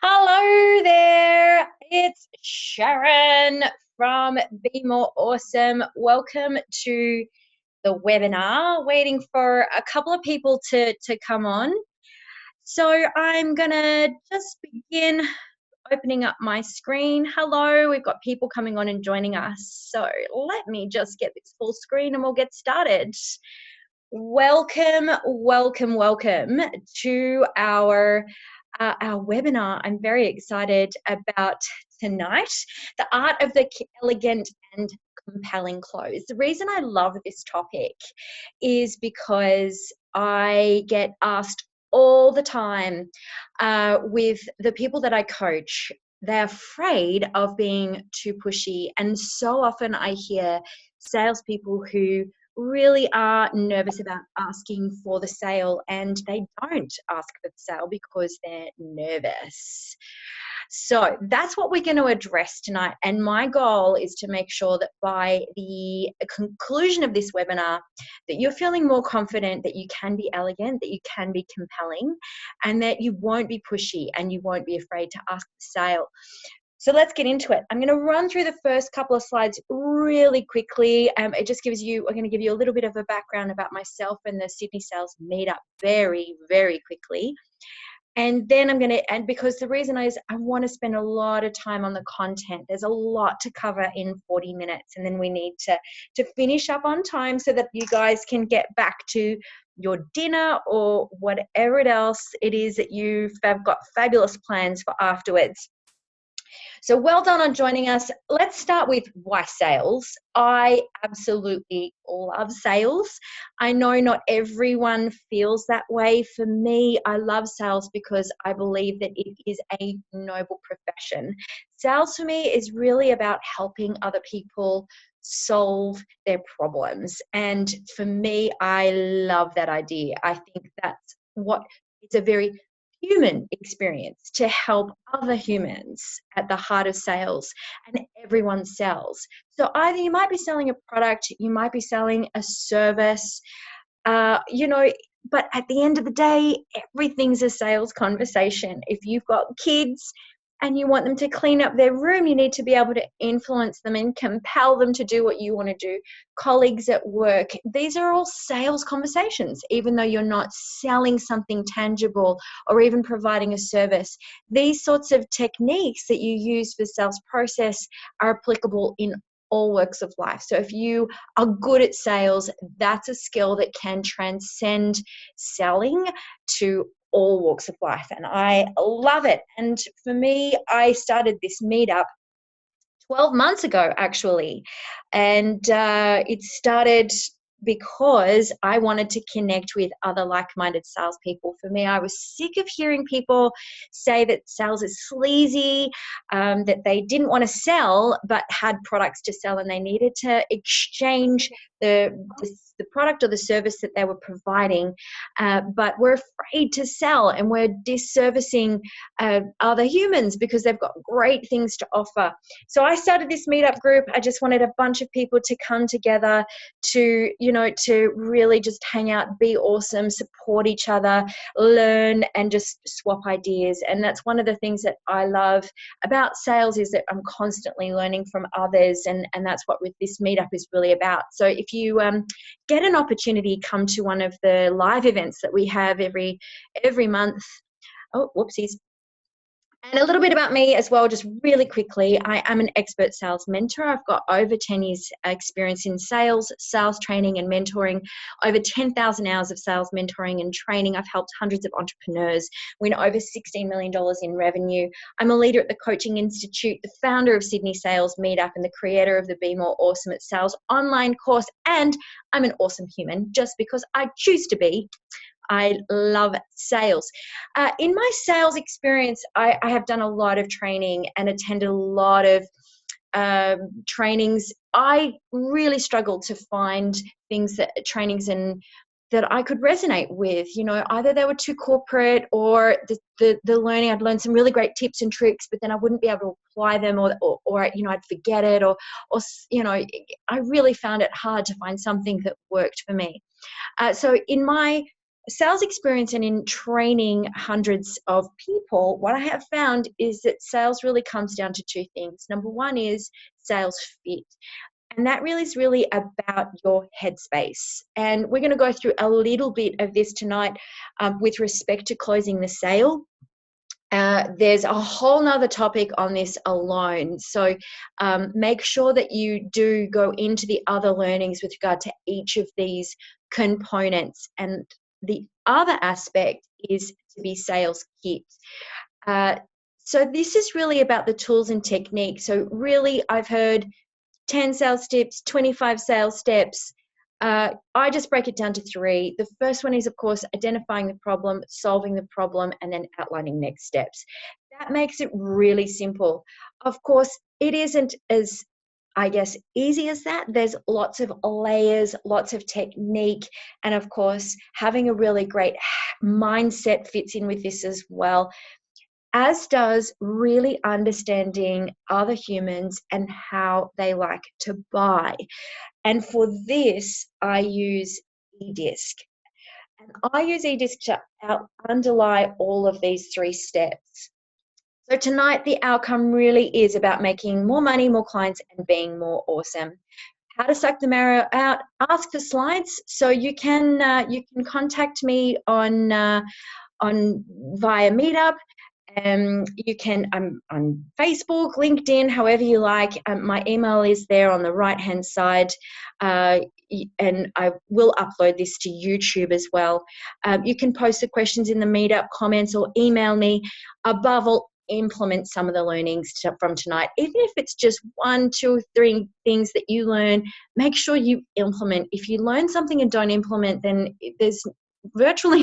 Hello there, it's Sharon from Be More Awesome. Welcome to the webinar. Waiting for a couple of people to come on. So I'm gonna just begin opening up my screen. Hello, we've got people coming on and joining us. So let me just get this full screen and we'll get started. Welcome, welcome, welcome to our webinar. I'm very excited about tonight, the art of the elegant and compelling clothes. The reason I love this topic is because I get asked all the time with the people that I coach. They're afraid of being too pushy, and so often I hear salespeople who really are nervous about asking for the sale, and they don't ask for the sale because they're nervous. So that's what we're going to address tonight, and my goal is to make sure that by the conclusion of this webinar that you're feeling more confident, that you can be elegant, that you can be compelling, and that you won't be pushy and you won't be afraid to ask for the sale. So let's get into it. I'm going to run through the first couple of slides really quickly. It just gives you, I'm going to give you a little bit of a background about myself and the Sydney Sales Meetup very, very quickly. And then I'm going to, and because the reason is I want to spend a lot of time on the content. There's a lot to cover in 40 minutes, and then we need to finish up on time so that you guys can get back to your dinner or whatever else it is that you've got fabulous plans for afterwards. So well done on joining us. Let's start with why sales. I absolutely love sales. I know not everyone feels that way. For me, I love sales because I believe that it is a noble profession. Sales for me is really about helping other people solve their problems. And for me, I love that idea. I think that's what it's a very human experience to help other humans at the heart of sales, and everyone sells. So either you might be selling a product, you might be selling a service, but at the end of the day, everything's a sales conversation. If you've got kids and you want them to clean up their room, you need to be able to influence them and compel them to do what you want to do. Colleagues at work, these are all sales conversations, even though you're not selling something tangible or even providing a service. These sorts of techniques that you use for sales process are applicable in all works of life. So if you are good at sales, that's a skill that can transcend selling to all walks of life, and I love it. And for me, I started this meetup 12 months ago, actually, and it started because I wanted to connect with other like-minded salespeople. For me, I was sick of hearing people say that sales is sleazy, that they didn't want to sell but had products to sell, and they needed to exchange the product or the service that they were providing, but we're afraid to sell, and we're disservicing other humans because they've got great things to offer. So I started this meetup group. I just wanted a bunch of people to come together to really just hang out, be awesome, support each other, learn, and just swap ideas. And that's one of the things that I love about sales, is that I'm constantly learning from others, and that's what with this meetup is really about. So if you get an opportunity, come to one of the live events that we have every month. Oh, whoopsies. And a little bit about me as well, just really quickly. I am an expert sales mentor. I've got over 10 years experience in sales training and mentoring, over 10,000 hours of sales mentoring and training. I've helped hundreds of entrepreneurs win over $16 million in revenue. I'm a leader at the Coaching Institute, the founder of Sydney Sales Meetup, and the creator of the Be More Awesome at Sales online course. And I'm an awesome human just because I choose to be. I love sales. In my sales experience, I have done a lot of training and attended a lot of trainings. I really struggled to find trainings that I could resonate with. Either they were too corporate, or the learning, I'd learned some really great tips and tricks, but then I wouldn't be able to apply them, or I'd forget it, or I really found it hard to find something that worked for me. So in my sales experience and in training hundreds of people, what I have found is that sales really comes down to two things. Number one is sales fit. And that really is really about your headspace. And we're going to go through a little bit of this tonight with respect to closing the sale. There's a whole nother topic on this alone. So make sure that you do go into the other learnings with regard to each of these components. And the other aspect is to be sales kit. So this is really about the tools and techniques. So really, I've heard 10 sales steps, 25 sales steps. I just break it down to three. The first one is, of course, identifying the problem, solving the problem, and then outlining next steps. That makes it really simple. Of course, it isn't as, I guess, easy as that. There's lots of layers, lots of technique, and of course, having a really great mindset fits in with this as well, as does really understanding other humans and how they like to buy. And for this, I use eDisc. And I use eDisc to underlie all of these three steps. So tonight, the outcome really is about making more money, more clients, and being more awesome. How to suck the marrow out? Ask for slides. So you can contact me on via Meetup. You can on Facebook, LinkedIn, however you like. My email is there on the right-hand side, and I will upload this to YouTube as well. You can post the questions in the Meetup comments or email me. Above all, implement some of the learnings from tonight. Even if it's just 1, 2, 3 things that you learn, make sure you implement. If you learn something and don't implement, then there's virtually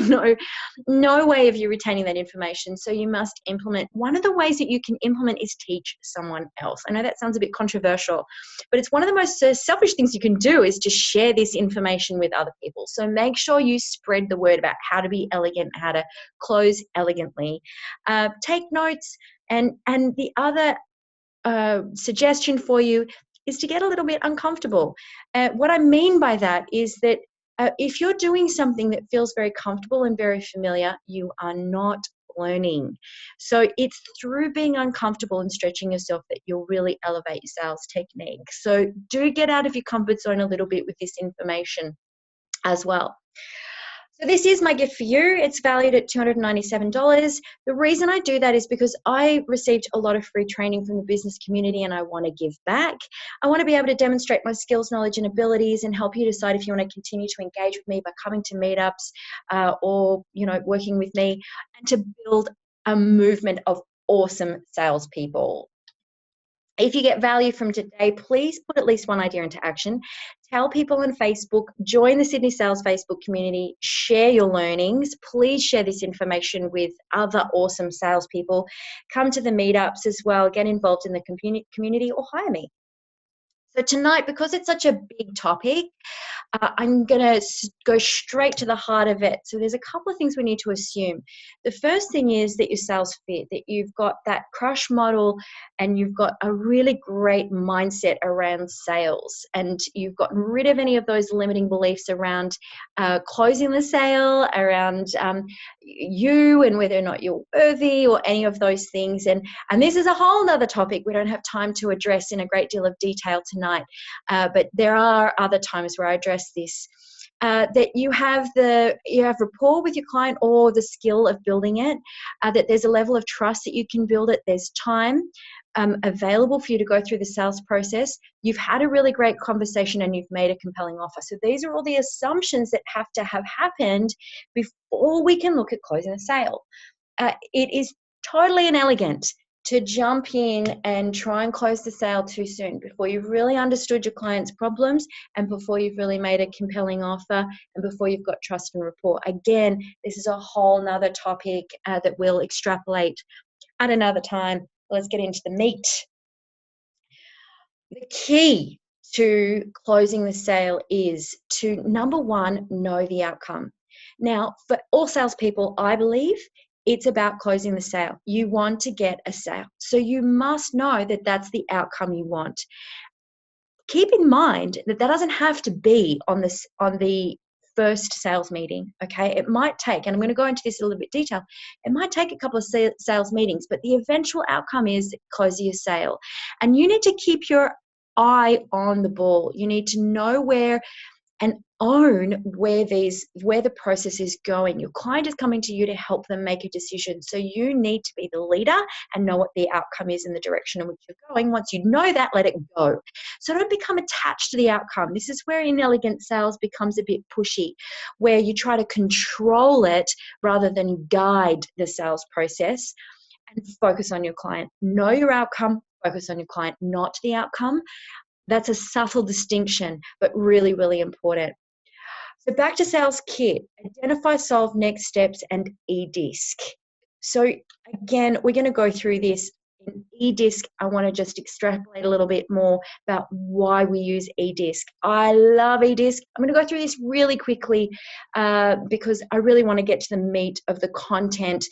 no way of you retaining that information. So you must implement. One of the ways that you can implement is teach someone else. I know that sounds a bit controversial, but it's one of the most selfish things you can do is to share this information with other people. So make sure you spread the word about how to be elegant, how to close elegantly. Take notes, and the other suggestion for you is to get a little bit uncomfortable. What I mean by that is that if you're doing something that feels very comfortable and very familiar, you are not learning. So it's through being uncomfortable and stretching yourself that you'll really elevate your sales technique. So do get out of your comfort zone a little bit with this information as well. So this is my gift for you. It's valued at $297. The reason I do that is because I received a lot of free training from the business community and I want to give back. I want to be able to demonstrate my skills, knowledge, and abilities and help you decide if you want to continue to engage with me by coming to meetups or, working with me, and to build a movement of awesome salespeople. If you get value from today, please put at least one idea into action. Tell people on Facebook, join the Sydney Sales Facebook community, share your learnings. Please share this information with other awesome salespeople. Come to the meetups as well, get involved in the community or hire me. So tonight, because it's such a big topic, I'm going to go straight to the heart of it. So there's a couple of things we need to assume. The first thing is that your sales fit, that you've got that crush model and you've got a really great mindset around sales, and you've gotten rid of any of those limiting beliefs around closing the sale, around you and whether or not you're worthy or any of those things. And this is a whole nother topic we don't have time to address in a great deal of detail tonight, but there are other times where I address this, that you have rapport with your client or the skill of building it, that there's a level of trust that you can build it, there's time available for you to go through the sales process, you've had a really great conversation and you've made a compelling offer. So these are all the assumptions that have to have happened before we can look at closing a sale. It is totally inelegant to jump in and try and close the sale too soon, before you've really understood your client's problems and before you've really made a compelling offer and before you've got trust and rapport. Again, this is a whole nother topic that we'll extrapolate at another time. Let's get into the meat. The key to closing the sale is to, number one, know the outcome. Now, for all salespeople, I believe it's about closing the sale. You want to get a sale. So you must know that that's the outcome you want. Keep in mind that that doesn't have to be on the first sales meeting, okay? It might take, and I'm going to go into this in a little bit detail, it might take a couple of sales meetings, but the eventual outcome is closing your sale. And you need to keep your eye on the ball. You need to know where and own where the process is going. Your client is coming to you to help them make a decision. So you need to be the leader and know what the outcome is in the direction in which you're going. Once you know that, let it go. So don't become attached to the outcome. This is where inelegant sales becomes a bit pushy, where you try to control it rather than guide the sales process, and focus on your client. Know your outcome, focus on your client, not the outcome. That's a subtle distinction, but really, really important. So back to sales kit, identify, solve, next steps, and eDisc. So again, we're going to go through this. In eDisc, I want to just extrapolate a little bit more about why we use eDisc. I love eDisc. I'm going to go through this really quickly because I really want to get to the meat of the content.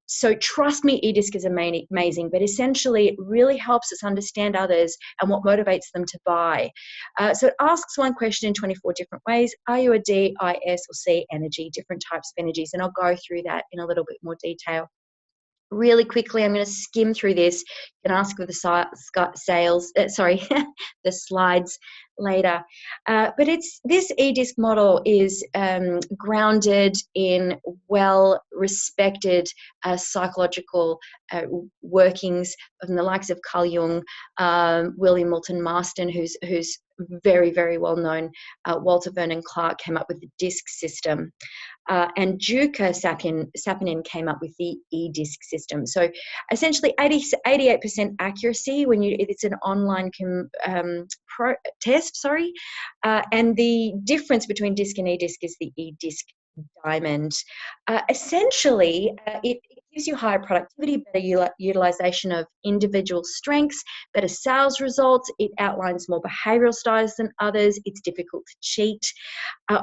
So trust me, eDisc is amazing, but essentially it really helps us understand others and what motivates them to buy. So it asks one question in 24 different ways. Are you a D, I, S, or C energy? Different types of energies, and I'll go through that in a little bit more detail. Really quickly, I'm going to skim through this. You can ask for the slides later. But this eDisc model is grounded in well-respected psychological workings from the likes of Carl Jung, William Moulton Marston, who's very, very well known. Walter Vernon Clark came up with the DISC system. And Duca Sapinen came up with the eDisc system. So essentially 88% accuracy when it's an online test, and the difference between DISC and eDisc is the eDisc diamond. Essentially, it gives you higher productivity, better utilization of individual strengths, better sales results. It outlines more behavioral styles than others. It's difficult to cheat.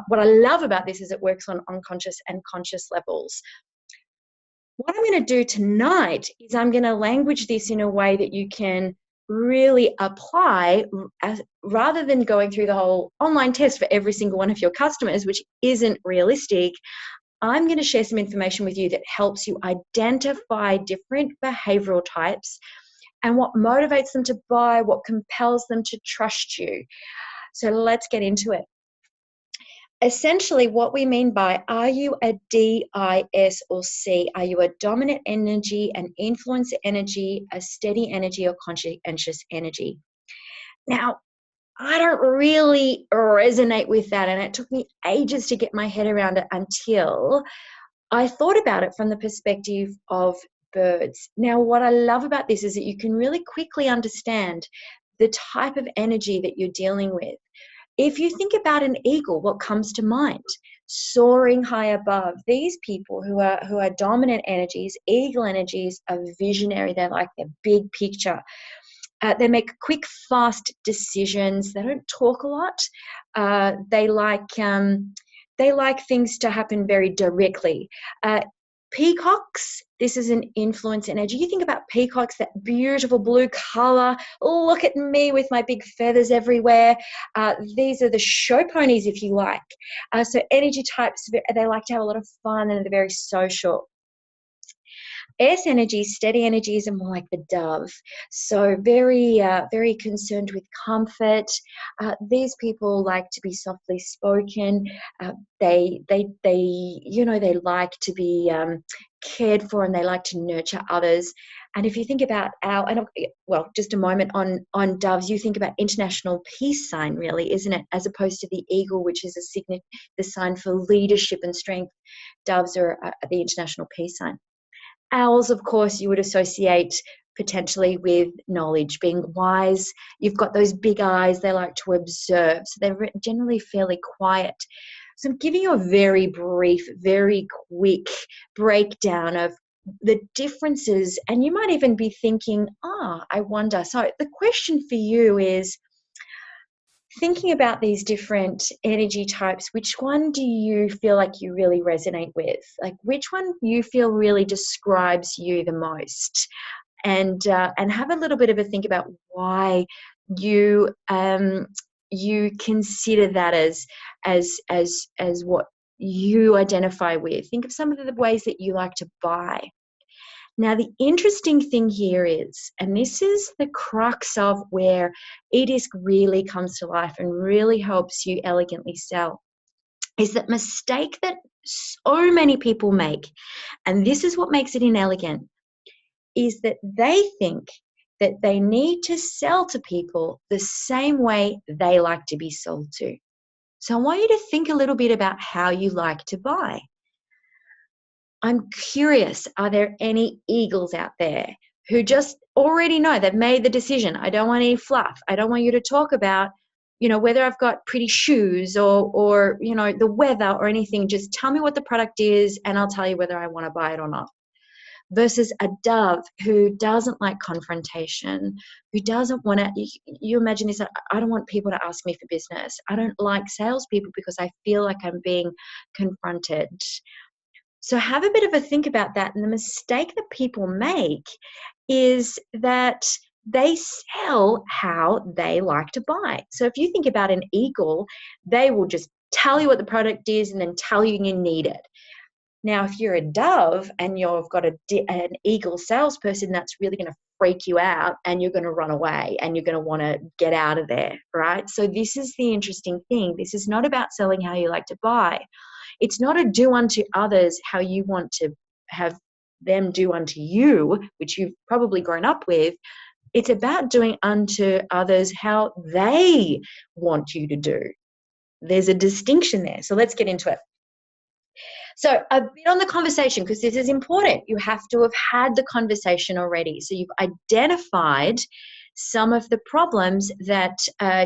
What I love about this is it works on unconscious and conscious levels. What I'm going to do tonight is I'm going to language this in a way that you can really apply, rather than going through the whole online test for every single one of your customers, which isn't realistic. I'm going to share some information with you that helps you identify different behavioral types and what motivates them to buy, what compels them to trust you. So let's get into it. Essentially, what we mean by, are you a D, I, S, or C? Are you a dominant energy, an influencer energy, a steady energy, or conscientious energy? Now, I don't really resonate with that, and it took me ages to get my head around it until I thought about it from the perspective of birds. Now, what I love about this is that you can really quickly understand the type of energy that you're dealing with. If you think about an eagle, what comes to mind? Soaring high above. These people who are dominant energies, eagle energies, are visionary. They like their big picture. They make quick, fast decisions. They don't talk a lot. They like things to happen very directly. Peacocks, this is an influence energy. You think about peacocks, that beautiful blue color. Look at me with my big feathers everywhere. These are the show ponies, if you like. So energy types, they like to have a lot of fun and they're very social. S energies, steady energies, are more like the dove. So very, very concerned with comfort. These people like to be softly spoken. They like to be cared for, and they like to nurture others. And if you think about just a moment on doves, you think about international peace sign, really, isn't it? As opposed to the eagle, which is the sign for leadership and strength. Doves are the international peace sign. Owls, of course, you would associate potentially with knowledge, being wise. You've got those big eyes. They like to observe. So they're generally fairly quiet. So I'm giving you a very brief, very quick breakdown of the differences. And you might even be thinking, I wonder. So the question for you is, thinking about these different energy types, which one do you feel like you really resonate with? Like, which one you feel really describes you the most? And have a little bit of a think about why you you consider that as what you identify with. Think of some of the ways that you like to buy. Now, the interesting thing here is, and this is the crux of where eDisc really comes to life and really helps you elegantly sell, is that mistake that so many people make, and this is what makes it inelegant, is that they think that they need to sell to people the same way they like to be sold to. So I want you to think a little bit about how you like to buy. I'm curious, are there any eagles out there who just already know, they've made the decision, I don't want any fluff. I don't want you to talk about, whether I've got pretty shoes or the weather or anything. Just tell me what the product is and I'll tell you whether I want to buy it or not. Versus a dove who doesn't like confrontation, who doesn't want to, you imagine this, I don't want people to ask me for business. I don't like salespeople because I feel like I'm being confronted. So have a bit of a think about that. And the mistake that people make is that they sell how they like to buy. So if you think about an eagle, they will just tell you what the product is and then tell you you need it. Now, if you're a dove and you've got an eagle salesperson, that's really going to freak you out and you're going to run away and you're going to want to get out of there, right? So this is the interesting thing. This is not about selling how you like to buy. It's not a do unto others how you want to have them do unto you, which you've probably grown up with. It's about doing unto others how they want you to do. There's a distinction there. So let's get into it. So a bit on the conversation, because this is important. You have to have had the conversation already. So you've identified some of the problems that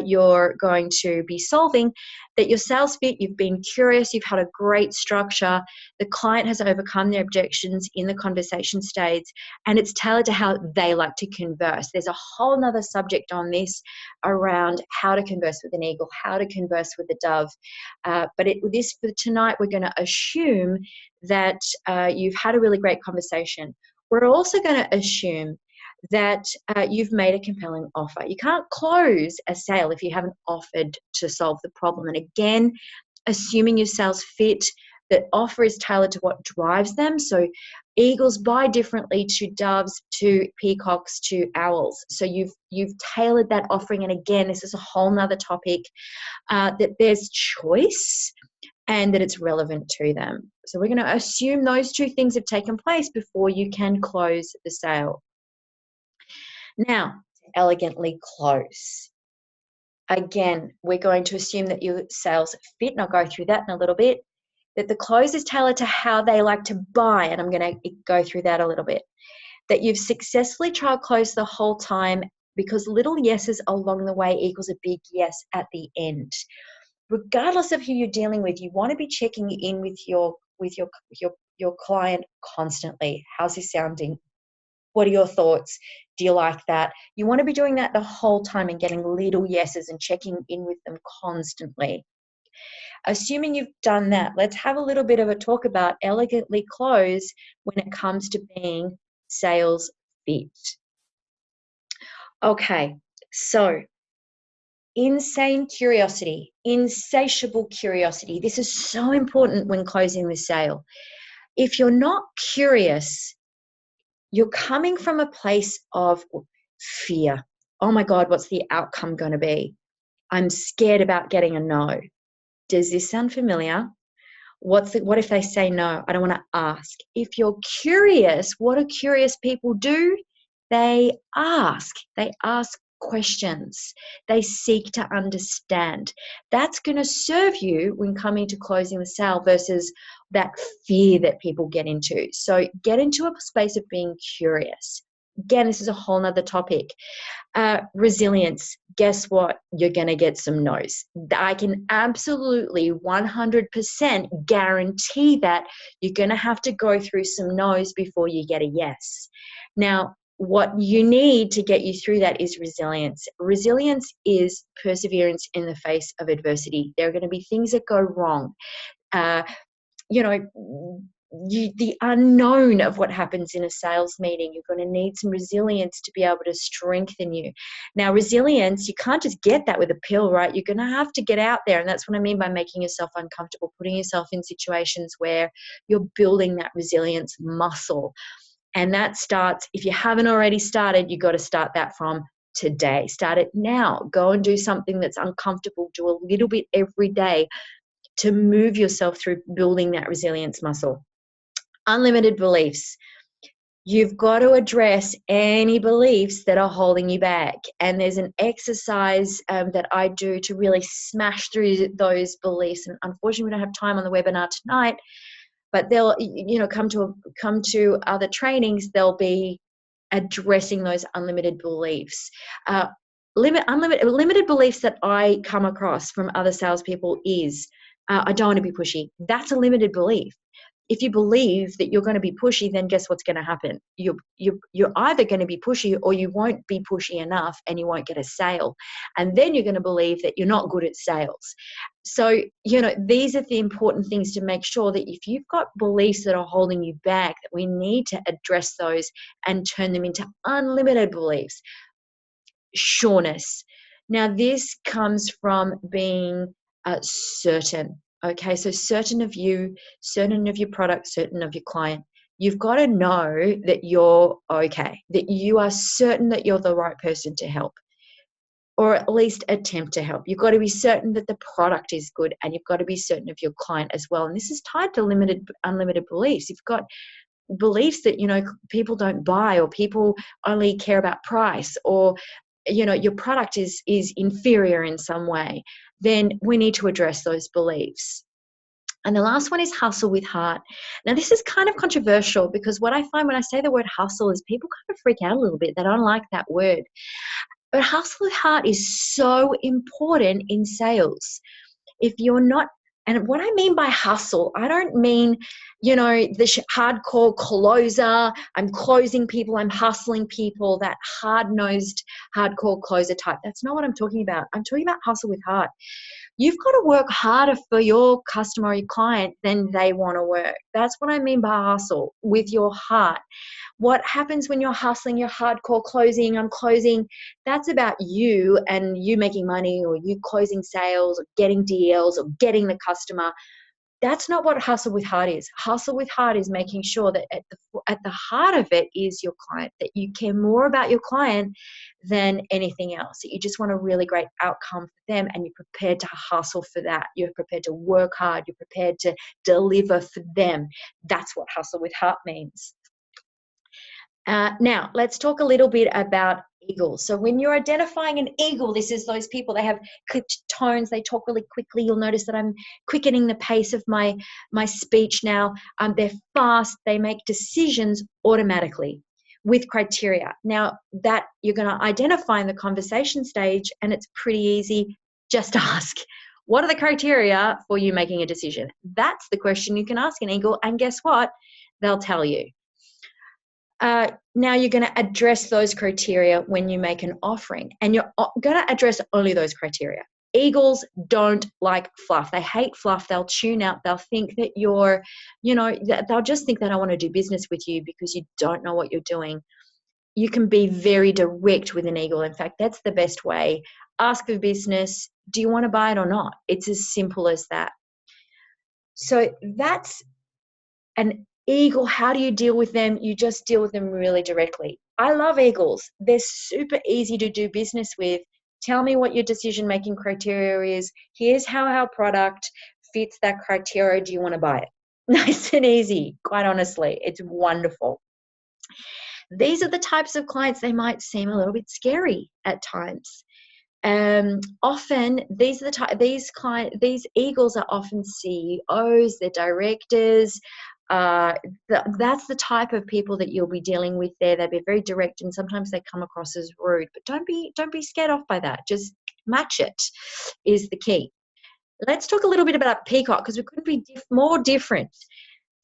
you're going to be solving, that your sales fit, you've been curious, you've had a great structure, the client has overcome their objections in the conversation stage, and it's tailored to how they like to converse. There's a whole nother subject on this around how to converse with an eagle, how to converse with a dove. But for tonight, we're going to assume that you've had a really great conversation. We're also going to assume that you've made a compelling offer. You can't close a sale if you haven't offered to solve the problem. And again, assuming your sales fit, that offer is tailored to what drives them. So eagles buy differently to doves, to peacocks, to owls. So you've tailored that offering. And again, this is a whole nother topic, that there's choice and that it's relevant to them. So we're going to assume those two things have taken place before you can close the sale. Now, elegantly close. Again, we're going to assume that your sales fit, and I'll go through that in a little bit, that the close is tailored to how they like to buy, and I'm going to go through that a little bit. That you've successfully tried close the whole time, because little yeses along the way equals a big yes at the end. Regardless of who you're dealing with, you want to be checking in with your client constantly. How's this sounding? What are your thoughts? Do you like that? You want to be doing that the whole time and getting little yeses and checking in with them constantly. Assuming you've done that, let's have a little bit of a talk about elegantly close when it comes to being sales fit. Okay, so insane curiosity, insatiable curiosity. This is so important when closing the sale. If you're not curious, you're coming from a place of fear. Oh my God, what's the outcome going to be? I'm scared about getting a no. Does this sound familiar? What if they say no? I don't want to ask. If you're curious, what do curious people do? They ask. They ask questions. They seek to understand. That's going to serve you when coming to closing the sale versus that fear that people get into. So get into a space of being curious. Again, this is a whole nother topic. Resilience. Guess what? You're going to get some no's. I can absolutely 100% guarantee that you're going to have to go through some no's before you get a yes. Now, what you need to get you through that is resilience. Resilience is perseverance in the face of adversity. There are going to be things that go wrong. the unknown of what happens in a sales meeting. You're going to need some resilience to be able to strengthen you. Now, resilience, you can't just get that with a pill, right? You're going to have to get out there. And that's what I mean by making yourself uncomfortable, putting yourself in situations where you're building that resilience muscle. And that starts, if you haven't already started, you've got to start that from today. Start it now. Go and do something that's uncomfortable. Do a little bit every day to move yourself through building that resilience muscle. Unlimited beliefs. You've got to address any beliefs that are holding you back. And there's an exercise that I do to really smash through those beliefs. And unfortunately, we don't have time on the webinar tonight, but they'll, come to other trainings. They'll be addressing those unlimited beliefs. Limited beliefs that I come across from other salespeople is, I don't want to be pushy. That's a limited belief. If you believe that you're going to be pushy, then guess what's going to happen? You're either going to be pushy or you won't be pushy enough and you won't get a sale. And then you're going to believe that you're not good at sales. So, these are the important things to make sure that if you've got beliefs that are holding you back, that we need to address those and turn them into unlimited beliefs. Sureness. Now, this comes from being certain. Okay, so certain of you, certain of your product, certain of your client. You've got to know that you're okay, that you are certain that you're the right person to help, or at least attempt to help. You've got to be certain that the product is good, and you've got to be certain of your client as well. And this is tied to unlimited beliefs. You've got beliefs that, people don't buy, or people only care about price, or your product is inferior in some way, then we need to address those beliefs. And the last one is hustle with heart. Now, this is kind of controversial because what I find when I say the word hustle is people kind of freak out a little bit. They don't like that word. But hustle with heart is so important in sales. If you're not, and what I mean by hustle, I don't mean, the hardcore closer, I'm closing people, I'm hustling people, that hard-nosed, hardcore closer type. That's not what I'm talking about. I'm talking about hustle with heart. You've got to work harder for your customer or your client than they want to work. That's what I mean by hustle with your heart. What happens when you're hustling, you're hardcore closing, I'm closing, that's about you and you making money, or you closing sales, or getting deals, or getting the customer. That's not what hustle with heart is. Hustle with heart is making sure that at the heart of it is your client, that you care more about your client than anything else, that you just want a really great outcome for them, and you're prepared to hustle for that. You're prepared to work hard. You're prepared to deliver for them. That's what hustle with heart means. Now, let's talk a little bit about eagles. So when you're identifying an eagle, this is those people, they have clipped tones, they talk really quickly. You'll notice that I'm quickening the pace of my speech now. They're fast, they make decisions automatically with criteria. Now, that you're going to identify in the conversation stage, and it's pretty easy. Just ask, what are the criteria for you making a decision? That's the question you can ask an eagle, and guess what? They'll tell you. Now you're going to address those criteria when you make an offering, and you're going to address only those criteria. Eagles don't like fluff. They hate fluff. They'll tune out. They'll think that you're, they'll just think that I want to do business with you because you don't know what you're doing. You can be very direct with an eagle. In fact, that's the best way. Ask for business. Do you want to buy it or not? It's as simple as that. So that's an eagle. How do you deal with them? You just deal with them really directly. I love eagles. They're super easy to do business with. Tell me what your decision-making criteria is. Here's how our product fits that criteria. Do you want to buy it? Nice and easy, quite honestly. It's wonderful. These are the types of clients, they might seem a little bit scary at times. Often these eagles are often CEOs, they're directors. That's the type of people that you'll be dealing with there. They'll be very direct, and sometimes they come across as rude, but don't be scared off by that. Just match it is the key. Let's talk a little bit about peacock, because we couldn't be more different.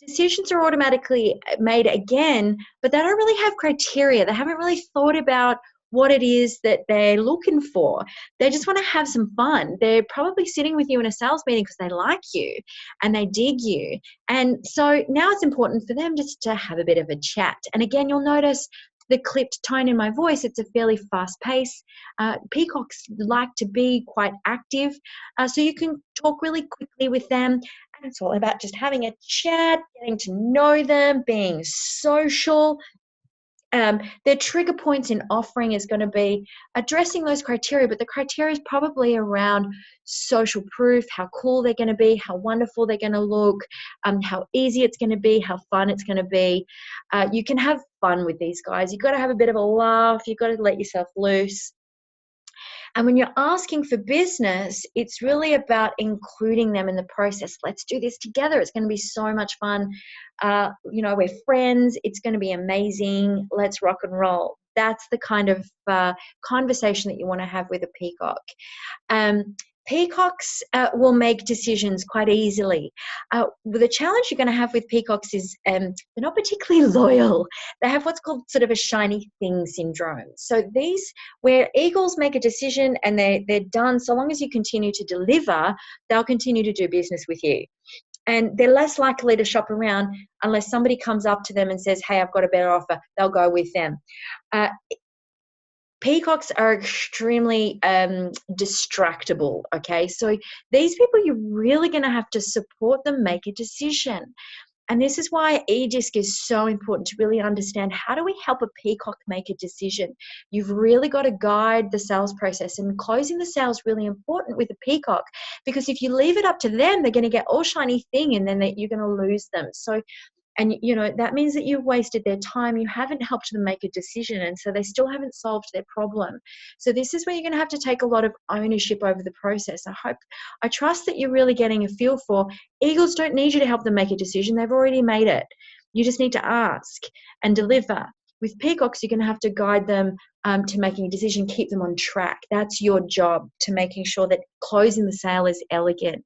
Decisions are automatically made again, but they don't really have criteria. They haven't really thought about what it is that they're looking for. They just want to have some fun. They're probably sitting with you in a sales meeting because they like you and they dig you. And so now it's important for them just to have a bit of a chat. And again, you'll notice the clipped tone in my voice. It's a fairly fast pace. Peacocks like to be quite active, so you can talk really quickly with them. And it's all about just having a chat, getting to know them, being social. Their trigger points in offering is going to be addressing those criteria, but the criteria is probably around social proof, how cool they're going to be, how wonderful they're going to look, how easy it's going to be, how fun it's going to be. You can have fun with these guys. You've got to have a bit of a laugh. You've got to let yourself loose. And when you're asking for business, it's really about including them in the process. Let's do this together. It's going to be so much fun. We're friends. It's going to be amazing. Let's rock and roll. That's the kind of conversation that you want to have with a peacock. Peacocks will make decisions quite easily. The challenge you're going to have with peacocks is they're not particularly loyal. They have what's called sort of a shiny thing syndrome. So these, where eagles make a decision and they're done, so long as you continue to deliver, they'll continue to do business with you. And they're less likely to shop around unless somebody comes up to them and says, hey, I've got a better offer. They'll go with them. Peacocks are extremely distractible, okay? So these people, you're really going to have to support them make a decision. And this is why eDisc is so important, to really understand, how do we help a peacock make a decision? You've really got to guide the sales process, and closing the sale is really important with a peacock, because if you leave it up to them, they're going to get all shiny thing and then you're going to lose them. So, and that means that you've wasted their time. You haven't helped them make a decision, and so they still haven't solved their problem. So this is where you're going to have to take a lot of ownership over the process. I trust that you're really getting a feel for, eagles don't need you to help them make a decision. They've already made it. You just need to ask and deliver. With peacocks, you're going to have to guide them to making a decision, keep them on track. That's your job, to making sure that closing the sale is elegant.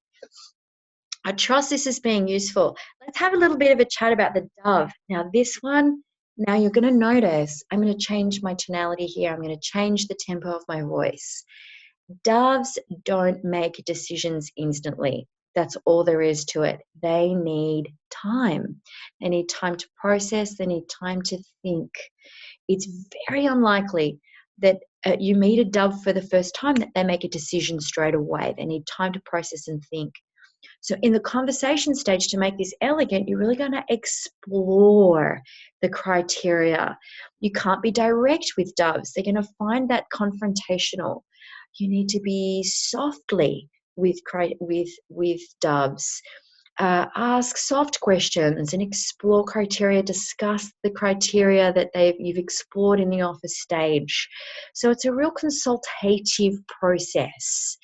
I trust this is being useful. Let's have a little bit of a chat about the dove. Now this one, now you're going to notice, I'm going to change my tonality here. I'm going to change the tempo of my voice. Doves don't make decisions instantly. That's all there is to it. They need time. They need time to process. They need time to think. It's very unlikely that you meet a dove for the first time that they make a decision straight away. They need time to process and think. So in the conversation stage, to make this elegant, you're really going to explore the criteria. You can't be direct with doves. They're going to find that confrontational. You need to be softly with doves. Ask soft questions and explore criteria. Discuss the criteria that you've explored in the offer stage. So it's a real consultative process.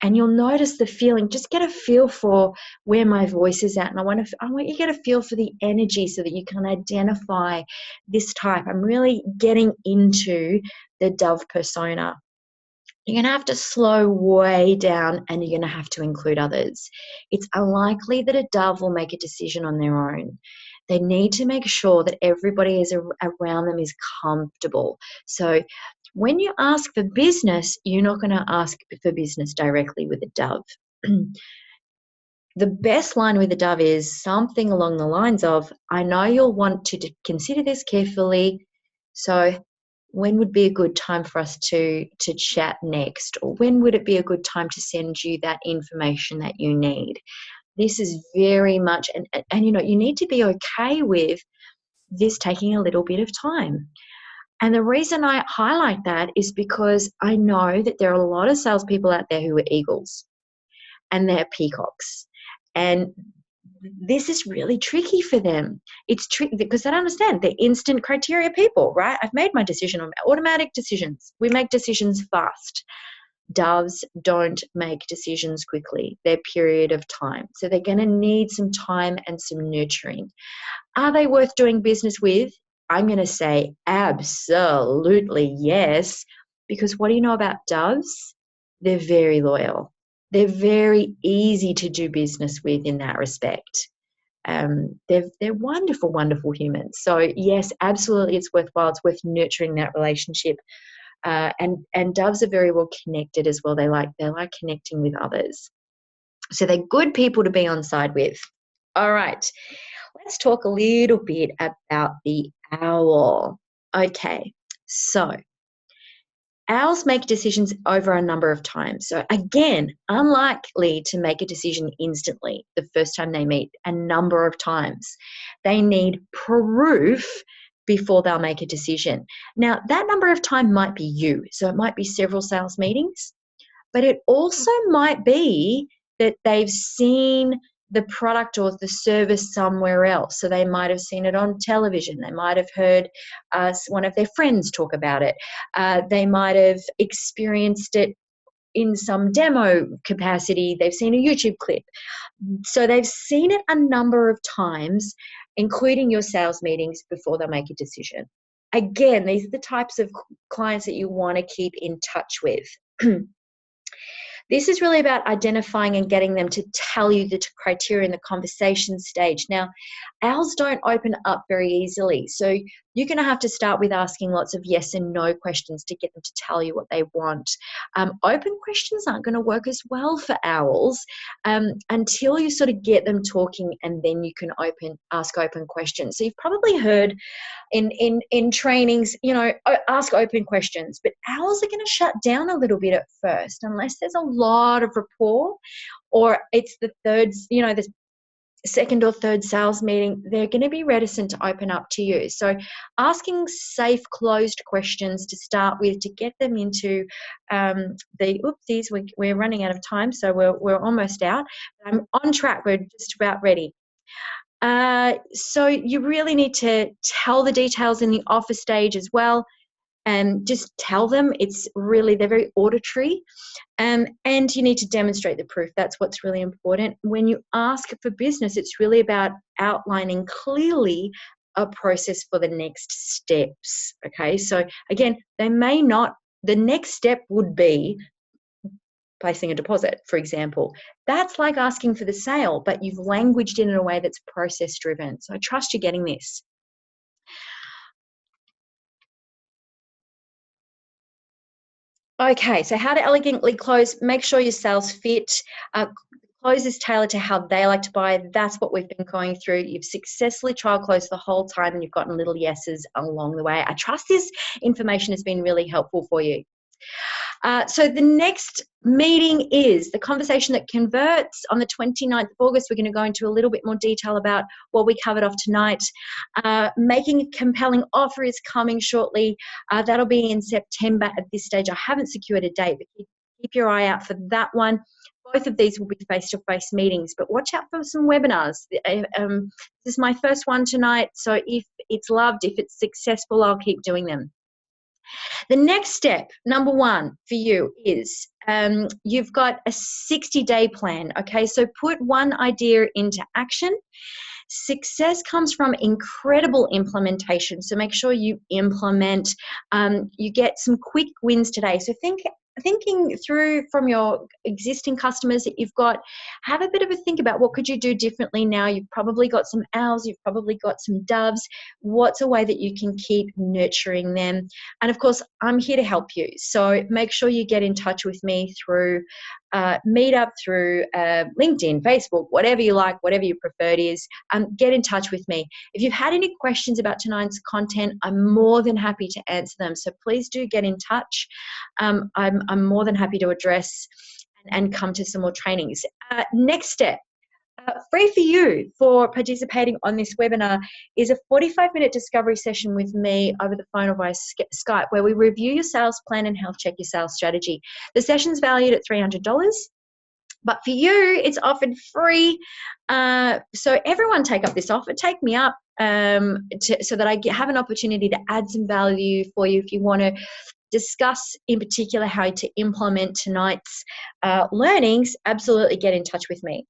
And you'll notice the feeling. Just get a feel for where my voice is at. And I want you to get a feel for the energy so that you can identify this type. I'm really getting into the dove persona. You're going to have to slow way down, and you're going to have to include others. It's unlikely that a dove will make a decision on their own. They need to make sure that everybody around them is comfortable. So when you ask for business, you're not going to ask for business directly with a dove. The best line with a dove is something along the lines of, I know you'll want to consider this carefully, so when would be a good time for us to chat next? Or when would it be a good time to send you that information that you need? This is very much, and you need to be okay with this taking a little bit of time. And the reason I highlight that is because I know that there are a lot of salespeople out there who are eagles and they're peacocks. And this is really tricky for them. It's tricky because they don't understand. They're instant criteria people, right? I've made my decision on automatic decisions. We make decisions fast. Doves don't make decisions quickly. They're period of time. So they're going to need some time and some nurturing. Are they worth doing business with? I'm going to say absolutely yes, because what do you know about doves? They're very loyal. They're very easy to do business with in that respect. They're wonderful, wonderful humans. So yes, absolutely, it's worthwhile. It's worth nurturing that relationship. And doves are very well connected as well. They like connecting with others. So they're good people to be on side with. All right, let's talk a little bit about the owl. Okay, so owls make decisions over a number of times. So again, unlikely to make a decision instantly the first time they meet, a number of times. They need proof before they'll make a decision. Now, that number of time might be you. So it might be several sales meetings, but it also might be that they've seen the product or the service somewhere else. So they might have seen it on television. They might have heard one of their friends talk about it. They might have experienced it in some demo capacity. They've seen a YouTube clip. So they've seen it a number of times, including your sales meetings, before they make a decision. Again, these are the types of clients that you want to keep in touch with. This is really about identifying and getting them to tell you the criteria in the conversation stage. Now, owls don't open up very easily, so you're going to have to start with asking lots of yes and no questions to get them to tell you what they want. Open questions aren't going to work as well for owls until you sort of get them talking, and then you can ask open questions. So you've probably heard in trainings, ask open questions, but owls are going to shut down a little bit at first unless there's a lot of rapport, or it's the second or third sales meeting. They're going to be reticent to open up to you. So asking safe, closed questions to start with to get them into we're running out of time, so we're almost out. I'm on track. We're just about ready. So you really need to tell the details in the offer stage as well, and just tell them. They're very auditory, and you need to demonstrate the proof. That's what's really important. When you ask for business, it's really about outlining clearly a process for the next steps. Okay, so again, the next step would be placing a deposit, for example. That's like asking for the sale, but you've languaged it in a way that's process driven. So I trust you're getting this. Okay, so how to elegantly close. Make sure your sales fit. Close is tailored to how they like to buy. That's what we've been going through. You've successfully trial closed the whole time, and you've gotten little yeses along the way. I trust this information has been really helpful for you. So the next meeting is the conversation that converts on the 29th of August. We're going to go into a little bit more detail about what we covered off tonight. Making a compelling offer is coming shortly. That'll be in September at this stage. I haven't secured a date, but keep your eye out for that one. Both of these will be face-to-face meetings, but watch out for some webinars. This is my first one tonight, so if it's loved, if it's successful, I'll keep doing them. The next step, number one for you, is you've got a 60-day plan, okay? So put one idea into action. Success comes from incredible implementation, so make sure you implement. You get some quick wins today. So thinking through from your existing customers that you've got, have a bit of a think about what could you do differently now. You've probably got some owls, you've probably got some doves. What's a way that you can keep nurturing them? And of course, I'm here to help you. So make sure you get in touch with me through Meetup, through LinkedIn, Facebook, whatever you like, whatever your preferred is. Get in touch with me. If you've had any questions about tonight's content, I'm more than happy to answer them. So please do get in touch. I'm more than happy to address and come to some more trainings. Next step, free for you for participating on this webinar is a 45-minute discovery session with me over the phone or via Skype, where we review your sales plan and health check your sales strategy. The session's valued at $300. But for you, it's offered free. So everyone take up this offer. Take me up so that I have an opportunity to add some value for you. If you want to discuss in particular how to implement tonight's learnings, absolutely get in touch with me.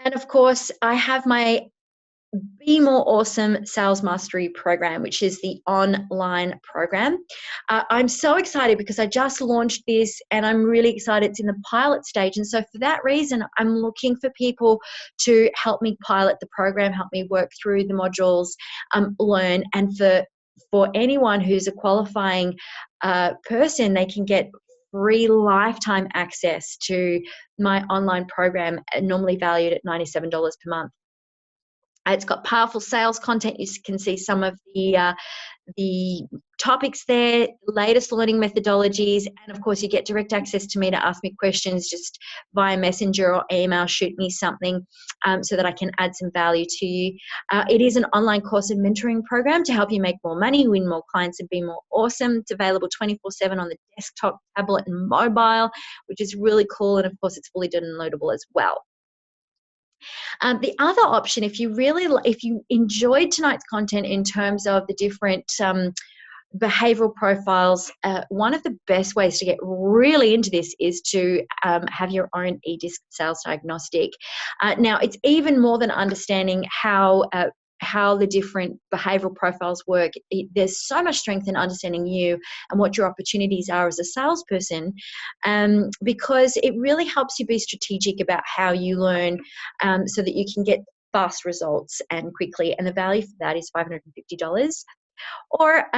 And of course, I have my Be More Awesome Sales Mastery program, which is the online program. I'm so excited because I just launched this and I'm really excited. It's in the pilot stage. And so for that reason, I'm looking for people to help me pilot the program, help me work through the modules, learn, and for for anyone who's a qualifying person, they can get free lifetime access to my online program, normally valued at $97 per month. It's got powerful sales content. You can see some of the topics there, latest learning methodologies, and of course you get direct access to me to ask me questions just via messenger or email. Shoot me something so that I can add some value to you. It is an online course and mentoring program to help you make more money, win more clients, and be more awesome. It's available 24/7 on the desktop, tablet, and mobile, which is really cool, and of course it's fully downloadable as well. The other option, if you enjoyed tonight's content in terms of the different behavioral profiles, one of the best ways to get really into this is to have your own eDisc sales diagnostic. Now, it's even more than understanding how the different behavioral profiles work. There's so much strength in understanding you and what your opportunities are as a salesperson, because it really helps you be strategic about how you learn, so that you can get fast results and quickly. And the value for that is $550. Or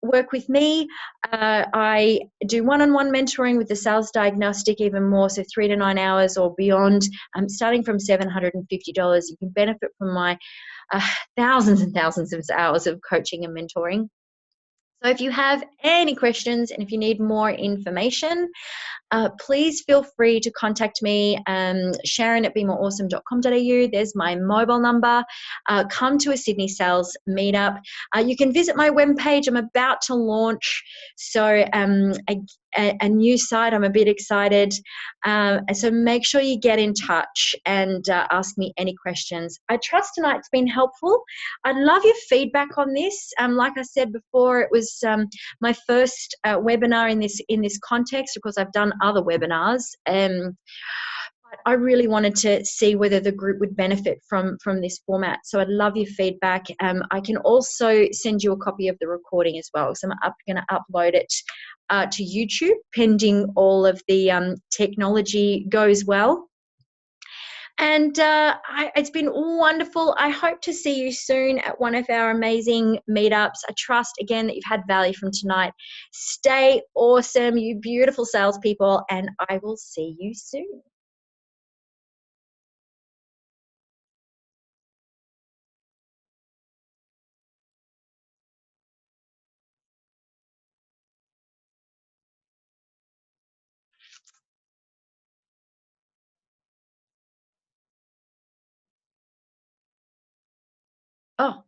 work with me. I do one-on-one mentoring with the sales diagnostic, even more, so 3 to 9 hours or beyond. Starting from $750, you can benefit from my thousands and thousands of hours of coaching and mentoring. So if you have any questions and if you need more information, please feel free to contact me, Sharon at bemoreawesome.com.au. There's my mobile number. Come to a Sydney sales meetup. You can visit my webpage. I'm about to launch a new site. I'm a bit excited. So make sure you get in touch and ask me any questions. I trust tonight's been helpful. I'd love your feedback on this. Like I said before, it was my first webinar in this context. Of course, I've done other webinars. But I really wanted to see whether the group would benefit from this format. So I'd love your feedback. I can also send you a copy of the recording as well. So I'm going to upload it to YouTube, pending all of the technology goes well. And it's been wonderful. I hope to see you soon at one of our amazing meetups. I trust, again, that you've had value from tonight. Stay awesome, you beautiful salespeople, and I will see you soon. Oh.